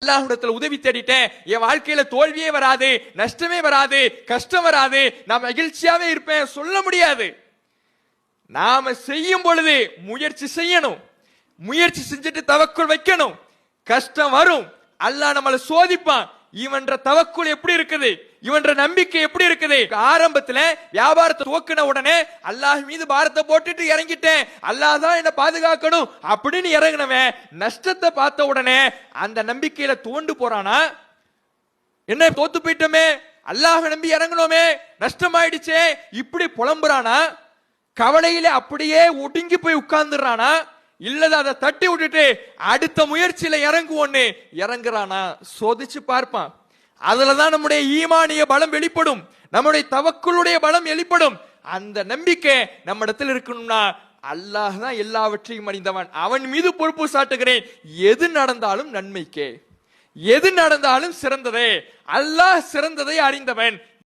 அல்லாஹ்விடத்துல உதவி தேடிட்டேன், என் வாழ்க்கையில தோல்வியே வராது, நஷ்டமே வராது, கஷ்டம் வராது, நான் மகிழ்ச்சியாவே இருப்பேன் சொல்ல முடியாது. நாம செய்யும் பொழுது முயற்சி செய்யணும். முயற்சி செஞ்சுட்டு தவக்குள் வைக்கணும். கஷ்டம் வரும், அல்லாஹ் நம்மளை சோதிப்பான். இவன்ற தவக்குள் எப்படி இருக்குது, இவன்ற நம்பிக்கை எப்படி இருக்குது. ஆரம்பத்துல வியாபாரத்தை துவக்கின உடனே அல்லாஹ் மீது பாரத்தை போட்டுட்டு இறங்கிட்டேன், அல்லாஹ் தான் என்ன பாதுகாக்கணும் அப்படின்னு இறங்கினவன் நஷ்டத்தை பார்த்த உடனே அந்த நம்பிக்கையில தோண்டு போறானா? என்ன தோத்து போயிட்டோமே, அல்லாஹ் நம்பி இறங்கணுமே, நஷ்டமாயிடுச்சே இப்படி புலம்புறானா? கவலையில அப்படியே ஒடுங்கி போய் உட்கார்ந்துறானா? இல்லத அதை தட்டி விட்டுட்டு அடுத்த முயற்சியில இறங்குவோன்னு இறங்குறானா? சோதிச்சு பார்ப்பான். அதுலதான் நம்முடைய ஈமானிய பலம் வெளிப்படும், நம்முடைய தவக்குளுடைய பலம் வெளிப்படும். அந்த நம்பிக்கை நம்ம இடத்துல இருக்கணும்னா அல்லாஹ் தான் எல்லாவற்றையும் அறிந்தவன், அவன் மீது பொறுப்பு சாட்டுகிறேன். எது நடந்தாலும் நன்மைக்கே, எது நடந்தாலும் சிறந்ததே, அல்லாஹ் சிறந்ததை அறிந்தவன்.